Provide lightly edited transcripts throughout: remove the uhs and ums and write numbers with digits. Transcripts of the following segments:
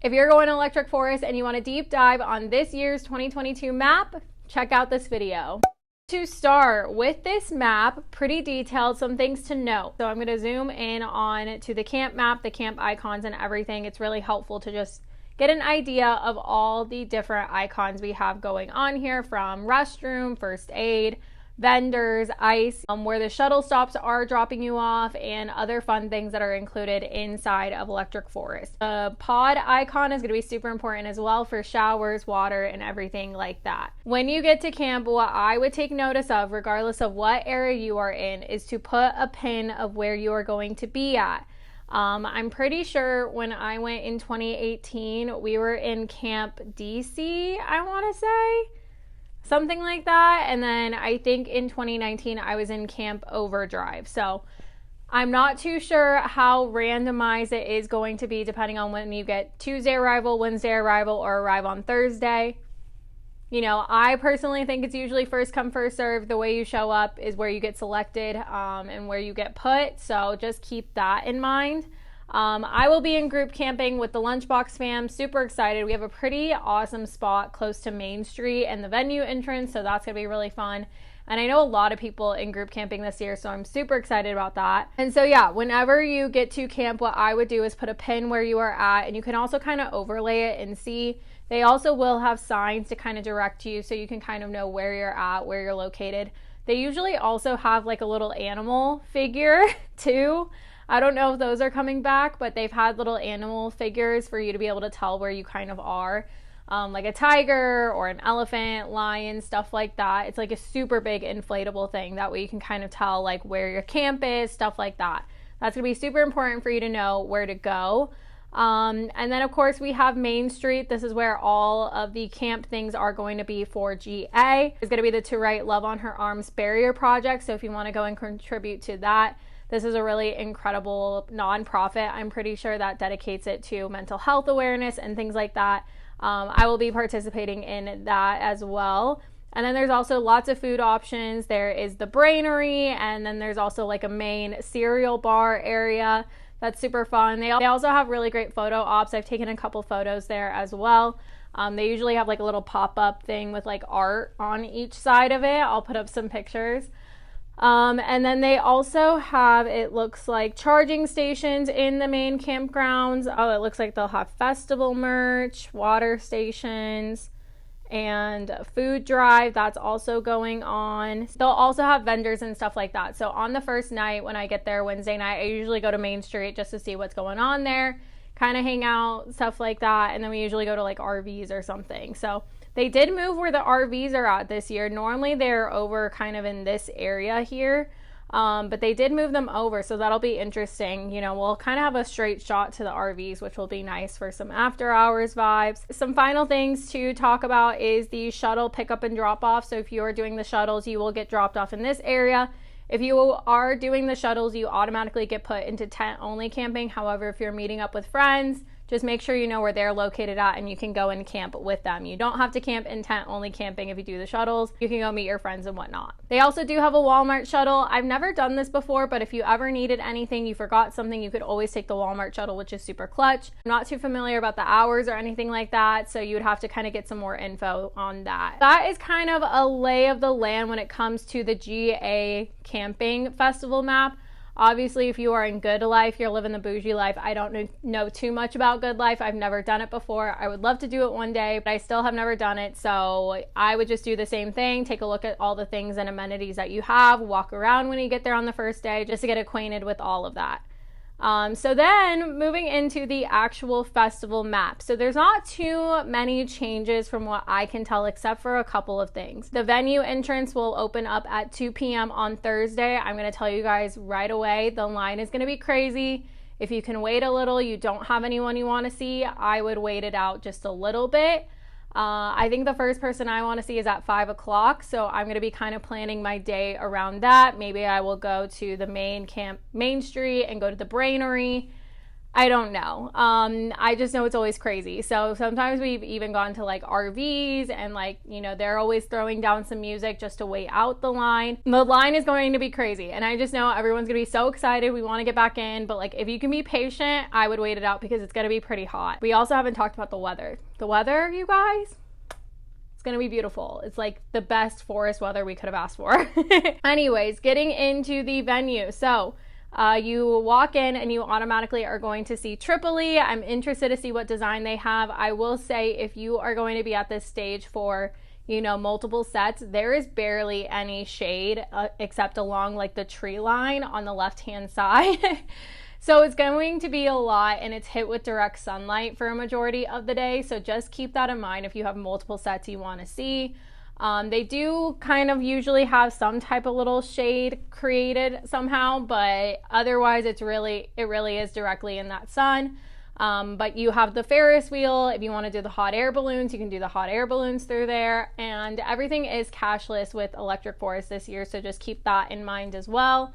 If you're going to Electric Forest and you want a deep dive on this year's 2022 map, check out this video. To start with this map, pretty detailed, some things to note. So I'm going to zoom in on to the camp map, the camp icons and everything. It's really helpful to just get an idea of all the different icons we have going on here, from restroom, first aid, vendors, ice, where the shuttle stops are dropping you off, and other fun things that are included inside of Electric Forest. The pod icon is going to be super important as well for showers, water, and everything like that. When you get to camp, what I would take notice of, regardless of what area you are in, is to put a pin of where you are going to be at. I'm pretty sure when I went in 2018, we were in Camp DC, I want to say. Something like that. And then I think in 2019 I was in Camp Overdrive. So I'm not too sure how randomized it is going to be depending on when you get Tuesday arrival, Wednesday arrival, or arrive on Thursday. You know, I personally think it's usually first come, first serve. The way you show up is where you get selected and where you get put. So just keep that in mind. I will be in group camping with the Lunchbox fam. Super excited. We have a pretty awesome spot close to Main Street and the venue entrance, so that's going to be really fun. And I know a lot of people in group camping this year, so I'm super excited about that. And so yeah, whenever you get to camp, what I would do is put a pin where you are at, and you can also kind of overlay it and see. They also will have signs to kind of direct you so you can kind of know where you're at, where you're located. They usually also have like a little animal figure too. I don't know if those are coming back, but they've had little animal figures for you to be able to tell where you kind of are. Like a tiger or an elephant, lion, stuff like that. It's like a super big inflatable thing. That way you can kind of tell like where your camp is, stuff like that. That's going to be super important for you to know where to go. And then of course we have Main Street. This is where all of the camp things are going to be for GA. It's going to be the To Write Love on Her Arms barrier project. So if you want to go and contribute to that, this is a really incredible nonprofit. I'm pretty sure that dedicates it to mental health awareness and things like that. I will be participating in that as well. And then there's also lots of food options. There is the Brainery, and then there's also like a main cereal bar area. That's super fun. They also have really great photo ops. I've taken a couple photos there as well. They usually have like a little pop-up thing with like art on each side of it. I'll put up some pictures. And then they also have, it looks like, charging stations in the main campgrounds. Oh, it looks like they'll have festival merch, water stations, and food drive. That's also going on. They'll also have vendors and stuff like that. So on the first night, when I get there Wednesday night, I usually go to Main Street just to see what's going on there, kind of hang out, stuff like that. And then we usually go to like RVs or something. So they did move where the RVs are at this year. Normally they're over kind of in this area here, but they did move them over, so that'll be interesting. You know, we'll kind of have a straight shot to the RVs, which will be nice for some after hours vibes. Some final things to talk about is the shuttle pickup and drop off. So if you're doing the shuttles, you will get dropped off in this area. If you are doing the shuttles, you automatically get put into tent only camping. However, if you're meeting up with friends, just make sure you know where they're located at and you can go and camp with them. You don't have to camp in tent only camping if you do the shuttles. You can go meet your friends and whatnot. They also do have a Walmart shuttle. I've never done this before, but if you ever needed anything, you forgot something, you could always take the Walmart shuttle, which is super clutch. I'm not too familiar about the hours or anything like that, so you would have to kind of get some more info on that. That is kind of a lay of the land when it comes to the GA camping festival map. Obviously, if you are in Good Life, you're living the bougie life. I don't know too much about Good Life. I've never done it before. I would love to do it one day, but I still have never done it. So I would just do the same thing. Take a look at all the things and amenities that you have. Walk around when you get there on the first day just to get acquainted with all of that. So then moving into the actual festival map. So there's not too many changes from what I can tell, except for a couple of things. The venue entrance will open up at 2 p.m. on Thursday. I'm going to tell you guys right away, the line is going to be crazy. If you can wait a little, you don't have anyone you want to see, I would wait it out just a little bit. I think the first person I want to see is at 5 o'clock, so I'm going to be kind of planning my day around that. Maybe I will go to the Main Street and go to the Brainery. I don't know. I just know it's always crazy. So sometimes we've even gone to like RVs and like, you know, they're always throwing down some music just to wait out the line. The line is going to be crazy. And I just know everyone's going to be so excited. We want to get back in. But like, if you can be patient, I would wait it out because it's going to be pretty hot. We also haven't talked about the weather. The weather, you guys, it's going to be beautiful. It's like the best forest weather we could have asked for. Anyways, getting into the venue. So you walk in and you automatically are going to see Tripoli. I'm interested to see what design they have. I will say if you are going to be at this stage for, you know, multiple sets, there is barely any shade except along like the tree line on the left hand side. So it's going to be a lot and it's hit with direct sunlight for a majority of the day. So just keep that in mind if you have multiple sets you want to see. They do kind of usually have some type of little shade created somehow, but otherwise it really is directly in that sun. But you have the Ferris wheel. If you want to do the hot air balloons, you can do the hot air balloons through there. And everything is cashless with Electric Forest this year, so just keep that in mind as well.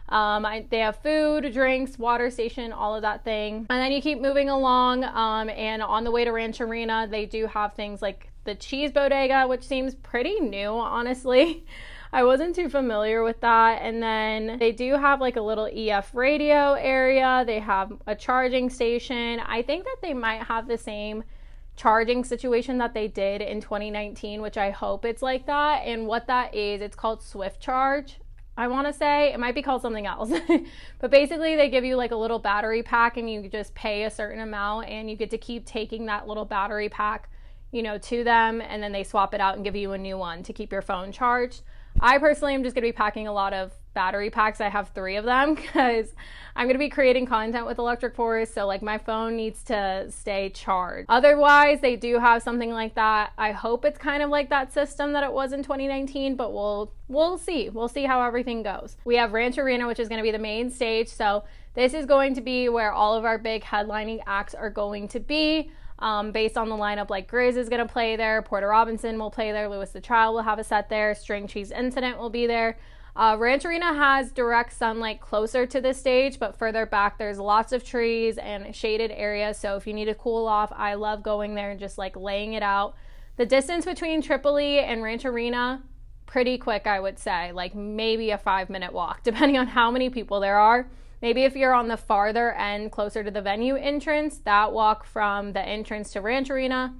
They have food, drinks, water station, all of that thing. And then you keep moving along, and on the way to Ranch Arena, they do have things like the cheese bodega, which seems pretty new, honestly. I wasn't too familiar with that. And then they do have like a little EF radio area. They have a charging station. I think that they might have the same charging situation that they did in 2019, which I hope it's like that. And what that is, it's called Swift Charge. I want to say it might be called something else, but basically they give you like a little battery pack and you just pay a certain amount and you get to keep taking that little battery pack, you know, to them, and then they swap it out and give you a new one to keep your phone charged. I personally am just going to be packing a lot of battery packs. I have 3 of them because I'm going to be creating content with Electric Forest, so like my phone needs to stay charged. Otherwise, they do have something like that. I hope it's kind of like that system that it was in 2019, but we'll see. We'll see how everything goes. We have Ranch Arena, which is going to be the main stage, so this is going to be where all of our big headlining acts are going to be. Based on the lineup, like Grizz is going to play there, Porter Robinson will play there, Louis the Child will have a set there, String Cheese Incident will be there. Ranch Arena has direct sunlight closer to the stage, but further back there's lots of trees and shaded areas, so if you need to cool off, I love going there and just like laying it out. The distance between Tripoli and Ranch Arena, pretty quick, I would say, like maybe a 5-minute walk, depending on how many people there are. Maybe if you're on the farther end, closer to the venue entrance, that walk from the entrance to Ranch Arena,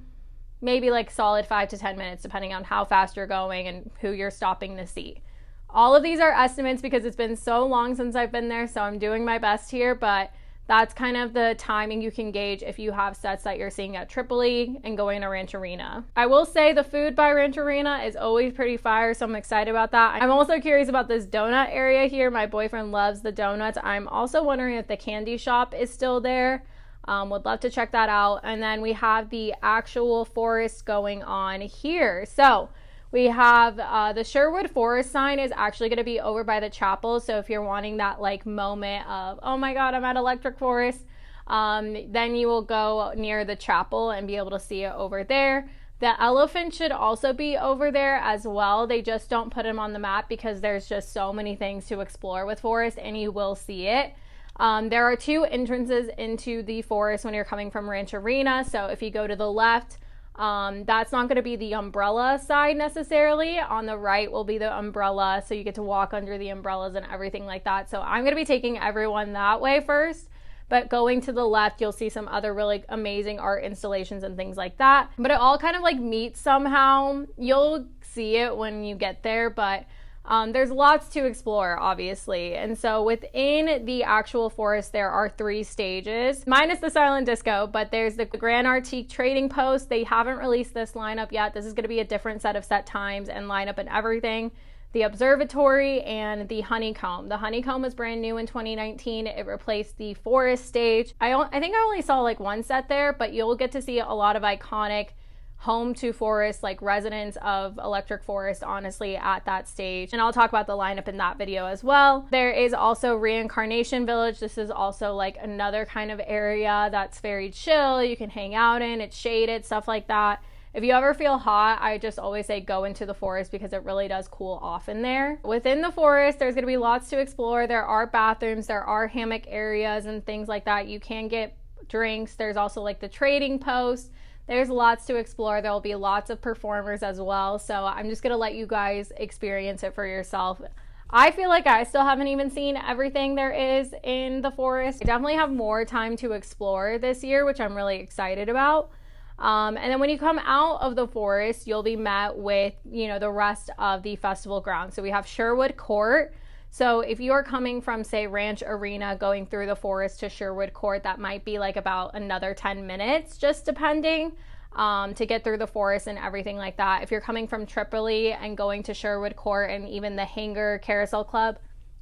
maybe like solid 5 to 10 minutes, depending on how fast you're going and who you're stopping to see. All of these are estimates because it's been so long since I've been there, so I'm doing my best here, but that's kind of the timing you can gauge if you have sets that you're seeing at Tripoli and going to Ranch Arena. I will say the food by Ranch Arena is always pretty fire, so I'm excited about that. I'm also curious about this donut area here. My boyfriend loves the donuts. I'm also wondering if the candy shop is still there. Would love to check that out. And then we have the actual forest going on here. So we have the Sherwood Forest sign is actually going to be over by the chapel. So if you're wanting that like moment of, oh my God, I'm at Electric Forest, then you will go near the chapel and be able to see it over there. The elephant should also be over there as well. They just don't put him on the map because there's just so many things to explore with Forest, and you will see it. There are 2 entrances into the forest when you're coming from Ranch Arena. So if you go to the left, that's not going to be the umbrella side necessarily. On the right will be the umbrella, so you get to walk under the umbrellas and everything like that. So I'm going to be taking everyone that way first, but going to the left you'll see some other really amazing art installations and things like that. But it all kind of like meets somehow. You'll see it when you get there, but there's lots to explore, obviously. And so within the actual forest, there are 3 stages, minus the silent disco, but there's the Grand Artique Trading Post. They haven't released this lineup yet. This is going to be a different set of set times and lineup and everything. The Observatory and the Honeycomb. The Honeycomb was brand new in 2019. It replaced the forest stage. I think I only saw like 1 set there, but you'll get to see a lot of iconic home to forest, like residents of Electric Forest, honestly, at that stage. And I'll talk about the lineup in that video as well. There is also Reincarnation Village. This is also like another kind of area that's very chill. You can hang out in, it's shaded, stuff like that. if you ever feel hot, I just always say go into the forest because it really does cool off in there. Within the forest, there's going to be lots to explore. There are bathrooms, there are hammock areas and things like that. You can get drinks. There's also like the trading post. There's lots to explore. There will be lots of performers as well. So I'm just going to let you guys experience it for yourself. I feel like I still haven't even seen everything there is in the forest. I definitely have more time to explore this year, which I'm really excited about. And then when you come out of the forest, you'll be met with, you know, the rest of the festival grounds. So we have Sherwood Court. So if you are coming from, say, Ranch Arena, going through the forest to Sherwood Court, that might be like about another 10 minutes, just depending, to get through the forest and everything like that. If you're coming from Tripoli and going to Sherwood Court, and even the Hangar Carousel Club,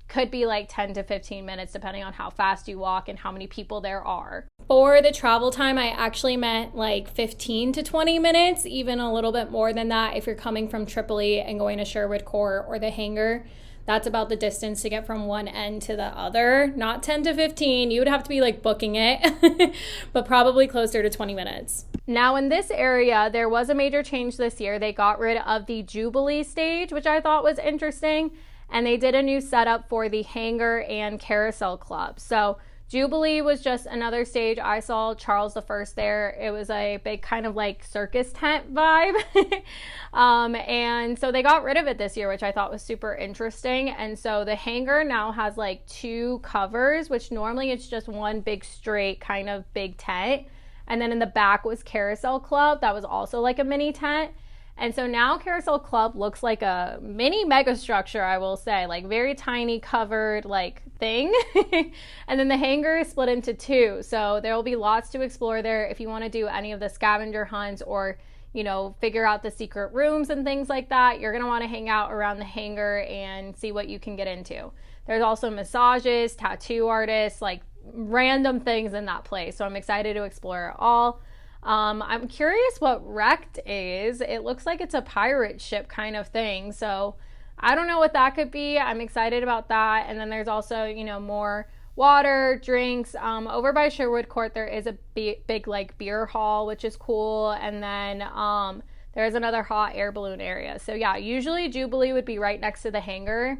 could be like 10 to 15 minutes depending on how fast you walk and how many people there are. For the travel time, I actually meant like 15 to 20 minutes, even a little bit more than that if you're coming from Tripoli and going to Sherwood Court or the Hangar. That's about the distance to get from one end to the other. Not 10 to 15. You would have to be like booking it, but probably closer to 20 minutes. Now in this area, there was a major change this year. They got rid of the Jubilee stage, which I thought was interesting. And they did a new setup for the Hangar and Carousel Club. So Jubilee was just another stage. I saw Charles I there. It was a big kind of like circus tent vibe. And so they got rid of it this year, which I thought was super interesting. And so the Hangar now has like 2 covers, which normally it's just one big straight kind of big tent. And then in the back was Carousel Club. That was also like a mini tent. And so now Carousel Club looks like a mini mega structure, I will say, like very tiny covered like thing. And then the Hangar is split into 2. So there will be lots to explore there if you want to do any of the scavenger hunts or, you know, figure out the secret rooms and things like that. You're going to want to hang out around the Hangar and see what you can get into. There's also massages, tattoo artists, like random things in that place. So I'm excited to explore it all. I'm curious what Wrecked is. It looks like it's a pirate ship kind of thing. So I don't know what that could be. I'm excited about that. And then there's also, you know, more water, drinks. Over by Sherwood Court, there is a big like beer hall, which is cool. And then there's another hot air balloon area. So yeah, usually Jubilee would be right next to the Hangar.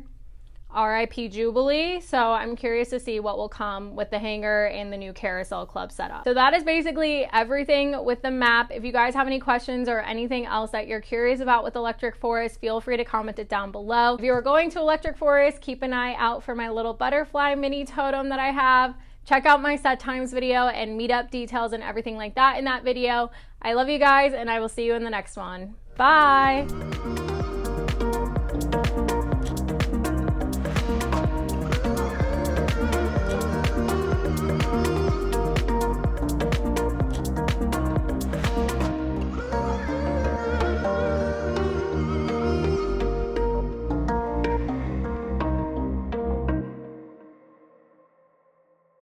RIP Jubilee. So I'm curious to see what will come with the Hangar and the new Carousel Club setup. So that is basically everything with the map. If you guys have any questions or anything else that you're curious about with Electric Forest, feel free to comment it down below. If you are going to Electric Forest, keep an eye out for my little butterfly mini totem that I have. Check out my set times video and meetup details and everything like that in that video. I love you guys, and I will see you in the next one. Bye.